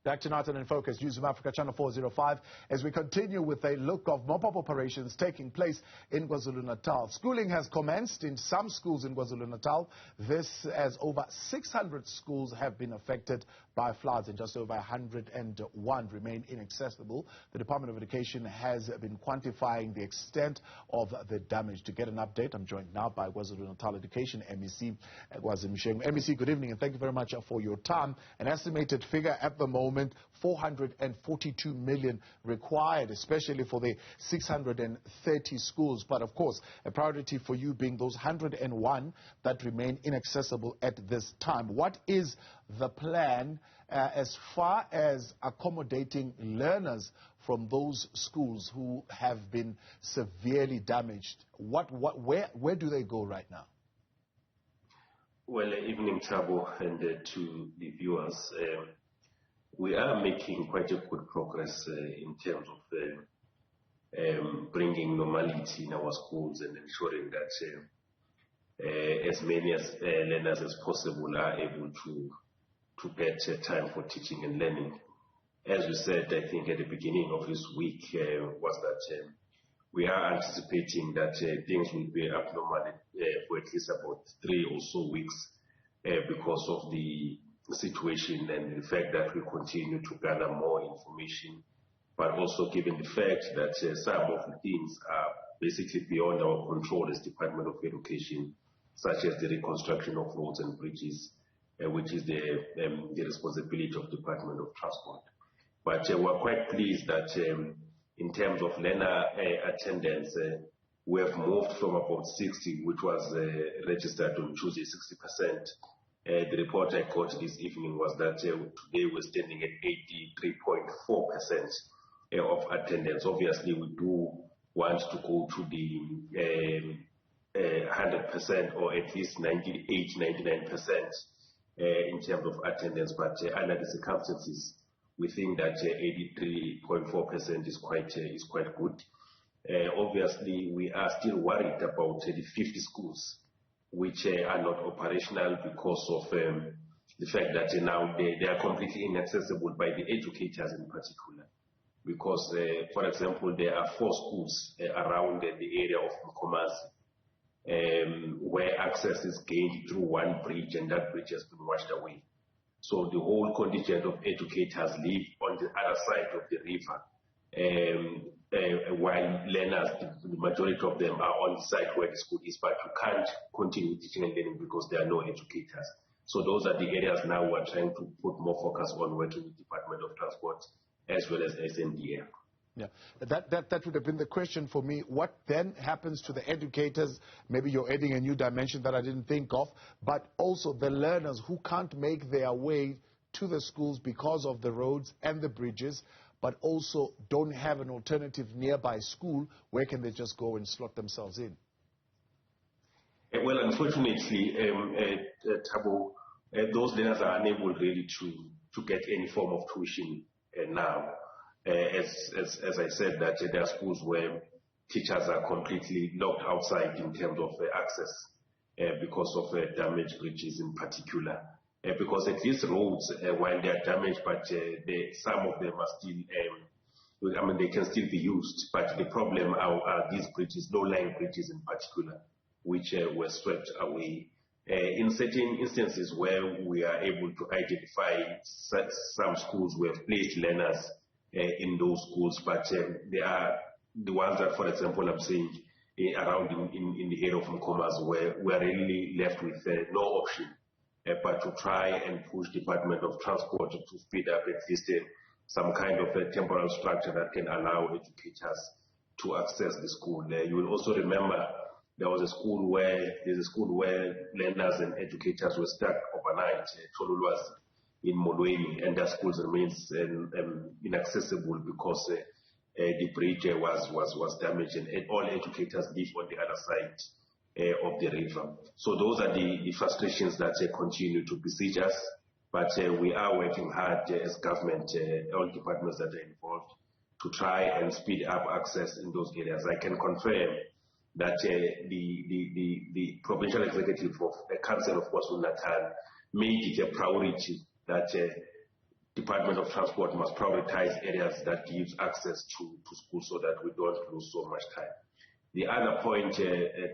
Back to Northern in Focus, Newzroom Afrika, Channel 405, as we continue with a look of mop-up operations taking place in KwaZulu-Natal. Schooling has commenced in some schools in KwaZulu-Natal. This as over 600 schools have been affected by floods and just over 101 remain inaccessible. The Department of Education has been quantifying the extent of the damage. To get an update, I'm joined now by KwaZulu-Natal Education MEC, Kwazi Mshengu. MEC, good evening and thank you very much for your time. An estimated figure at the moment, 442 million required, especially for the 630 schools. But of course, a priority for you being those 101 that remain inaccessible at this time. What is the plan as far as accommodating learners from those schools who have been severely damaged? Where do they go right now? Well, evening, Thabo, and to the viewers. We are making quite a good progress in terms of bringing normality in our schools and ensuring that as many learners as possible are able to get time for teaching and learning. As we said, I think at the beginning of this week, was that we are anticipating that things will be abnormal for at least about 3 or so weeks because of the situation and the fact that we continue to gather more information, but also given the fact that some of the things are basically beyond our control as Department of Education, such as the reconstruction of roads and bridges, which is the responsibility of Department of Transport. But we're quite pleased that in terms of learner attendance, we have moved from about 60, which was registered on Tuesday, 60%. The report I got this evening was that today we're standing at 83.4% of attendance. Obviously, we do want to go to the 100% or at least 98-99% in terms of attendance, but under the circumstances, we think that 83.4% is quite good. Obviously, we are still worried about the 50 schools which are not operational because of the fact that now they are completely inaccessible by the educators in particular. Because, for example, there are 4 schools around the area of Kwazi where access is gained through one bridge, and that bridge has been washed away. So the whole contingent of educators live on the other side of the river. While learners, the majority of them are on the site where the school is, but you can't continue teaching and learning because there are no educators. So those are the areas now we're trying to put more focus on, working with Department of Transport as well as SNDA. Yeah, that would have been the question for me. What then happens to the educators? Maybe you're adding a new dimension that I didn't think of, but also the learners who can't make their way to the schools because of the roads and the bridges, but also don't have an alternative nearby school. Where can they just go and slot themselves in? Well, unfortunately, Thabo, those learners are unable really to get any form of tuition now. As I said, that there are schools where teachers are completely locked outside in terms of access because of damaged bridges in particular. Because at least roads, while they are damaged, but some of them are still, they can still be used. But the problem are these bridges, low-lying bridges in particular, which were swept away. In certain instances where we are able to identify some schools, we have placed learners in those schools, but they are the ones that, for example, I'm saying around in the area of Mkomas, where we are really left with no option but to try and push Department of Transport to speed up at least some kind of a temporal structure that can allow educators to access the school. You will also remember there was a school where learners and educators were stuck overnight, Tolulwas in Molweni, and that school remains inaccessible because the bridge was damaged and all educators live on the other side of the river. So those are the frustrations that continue to besiege us, but we are working hard as government, all departments that are involved, to try and speed up access in those areas. I can confirm that the provincial executive of the Council of KwaZulu-Natal made it a priority that Department of Transport must prioritize areas that gives access to school so that we don't lose so much time. The other point,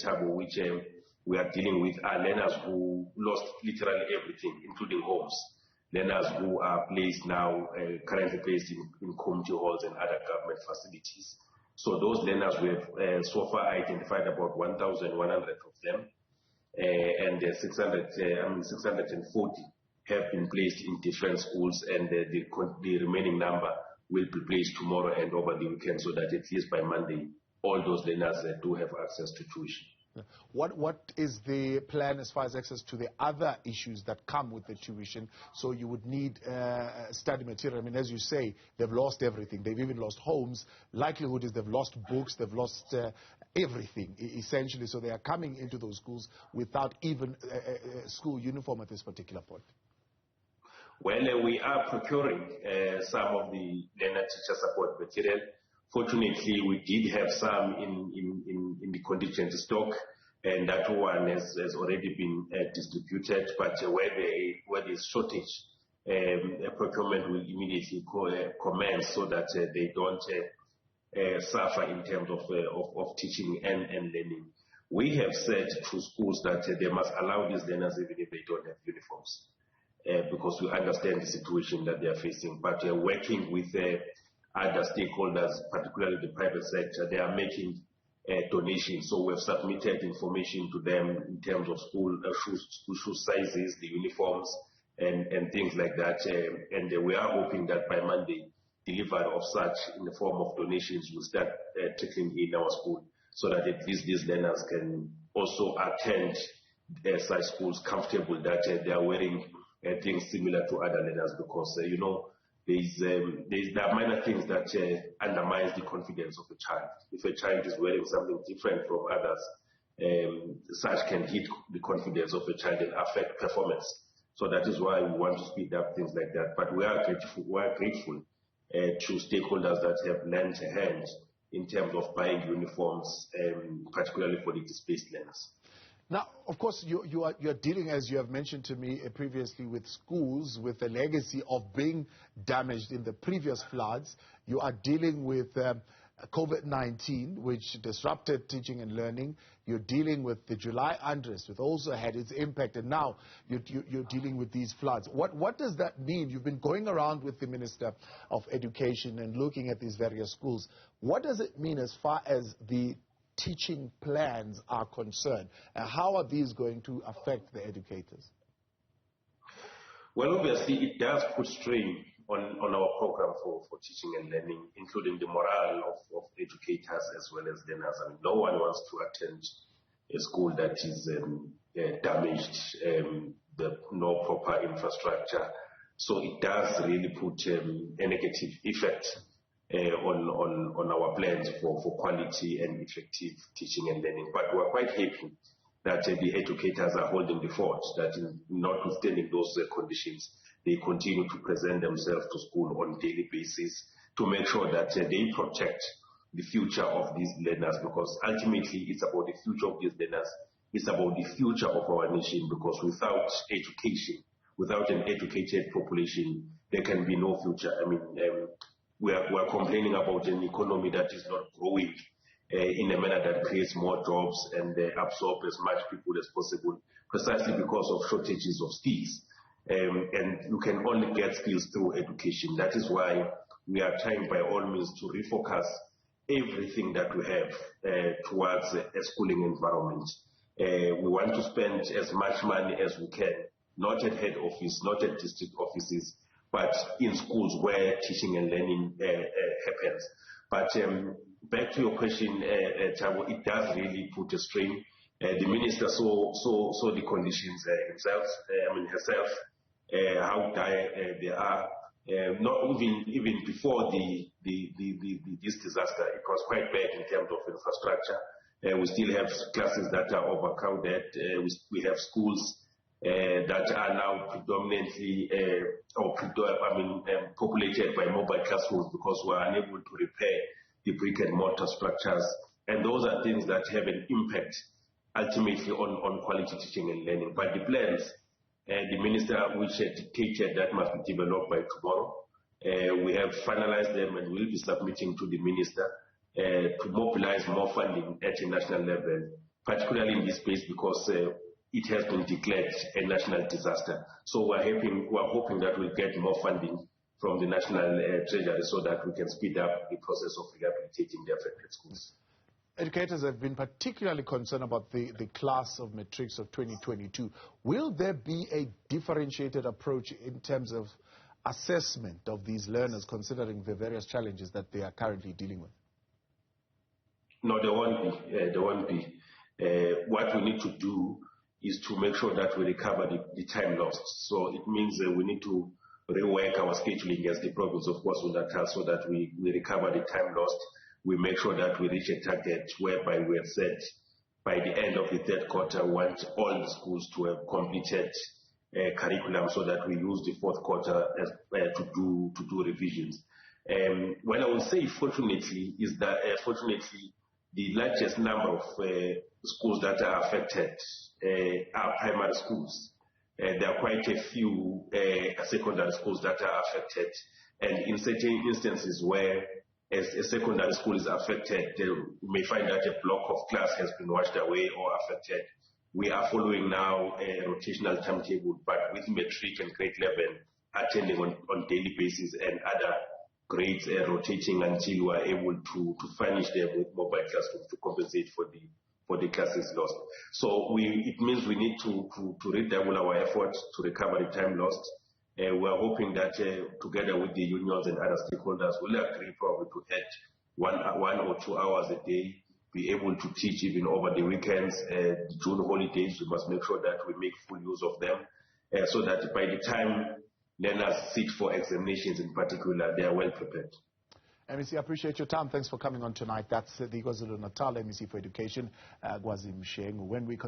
Thabo, which we are dealing with are learners who lost literally everything, including homes. Learners who are placed now, currently placed in community halls and other government facilities. So those learners we have so far identified about 1,100 of them, and 640 have been placed in different schools, and the remaining number will be placed tomorrow and over the weekend, so that at least by Monday, all those learners do have access to tuition. What is the plan as far as access to the other issues that come with the tuition? So you would need study material. I mean, as you say, they've lost everything. They've even lost homes. Likelihood is they've lost books. They've lost everything, essentially. So they are coming into those schools without even school uniform at this particular point. Well, we are procuring some of the learner teacher support material. Fortunately, we did have some in the contingent stock, and that one has already been distributed. But where there is shortage, procurement will immediately commence so that they don't suffer in terms of teaching and learning. We have said to schools that they must allow these learners even if they don't have uniforms, because we understand the situation that they are facing. But working with other stakeholders, particularly the private sector, they are making donations. So we have submitted information to them in terms of school shoe sizes, the uniforms, and things like that. And we are hoping that by Monday, delivery of such in the form of donations will start trickling in our school, so that at least these learners can also attend such schools comfortable that they are wearing things similar to other learners, because you know, there are minor things that undermines the confidence of a child. If a child is wearing something different from others, such can hit the confidence of a child and affect performance. So that is why we want to speed up things like that. But we are grateful to stakeholders that have lent a hand in terms of buying uniforms, particularly for the displaced learners. Now, of course, you're dealing, as you have mentioned to me previously, with schools with a legacy of being damaged in the previous floods. You are dealing with COVID-19, which disrupted teaching and learning. You're dealing with the July unrest, which also had its impact, and now you're dealing with these floods. What does that mean? You've been going around with the Minister of Education and looking at these various schools. What does it mean as far as the teaching plans are concerned? How are these going to affect the educators? Well, obviously, it does put strain on our program for teaching and learning, including the morale of educators as well as learners. I mean, no one wants to attend a school that is damaged, no proper infrastructure. So it does really put a negative effect on our plans for quality and effective teaching and learning. But we're quite happy that the educators are holding the fort, that notwithstanding those conditions, they continue to present themselves to school on a daily basis to make sure that they protect the future of these learners, because ultimately it's about the future of these learners, it's about the future of our nation, because without education, without an educated population, there can be no future. I mean, we are complaining about an economy that is not growing in a manner that creates more jobs and absorb as much people as possible, precisely because of shortages of skills. And you can only get skills through education. That is why we are trying by all means to refocus everything that we have towards a schooling environment. We want to spend as much money as we can, not at head office, not at district offices, but in schools where teaching and learning happens. But back to your question, Thabo, it does really put a strain. The minister saw the conditions herself, how dire they are. Not even before this disaster, it was quite bad in terms of infrastructure. We still have classes that are overcrowded. We have schools that are now predominantly populated by mobile classrooms because we are unable to repair the brick and mortar structures. And those are things that have an impact ultimately on quality teaching and learning. But the plans the minister which had dictated that must be developed by tomorrow. We have finalized them and will be submitting to the minister to mobilize more funding at a national level, particularly in this space because it has been declared a national disaster. So we're hoping that we'll get more funding from the national treasury so that we can speed up the process of rehabilitating the affected schools. Educators have been particularly concerned about the class of matrics of 2022. Will there be a differentiated approach in terms of assessment of these learners, considering the various challenges that they are currently dealing with? No, there won't be. There won't be. What we need to do is to make sure that we recover the time lost. So it means we need to rework our scheduling as the province of KwaZulu-Natal so that we recover the time lost. We make sure that we reach a target whereby we have said by the end of the third quarter, we want all the schools to have completed curriculum so that we use the fourth quarter to do revisions. What I will say, fortunately, is that fortunately the largest number of schools that are affected are primary schools. There are quite a few secondary schools that are affected, and in certain instances where a secondary school is affected, you may find that a block of class has been washed away or affected. We are following now a rotational timetable, but with matric and grade 11 attending on daily basis and other grades rotating until we are able to furnish them with mobile classrooms to compensate for the classes lost. So it means we need to redouble our efforts to recover the time lost. We are hoping that together with the unions and other stakeholders, we'll agree probably to add 1 or 2 hours a day, be able to teach even over the weekends, June holidays. We must make sure that we make full use of them so that by the time learners sit for examinations in particular, they are well prepared. MEC, I appreciate your time. Thanks for coming on tonight. That's the KwaZulu-Natal MEC for Education, Kwazi Mshengu. When we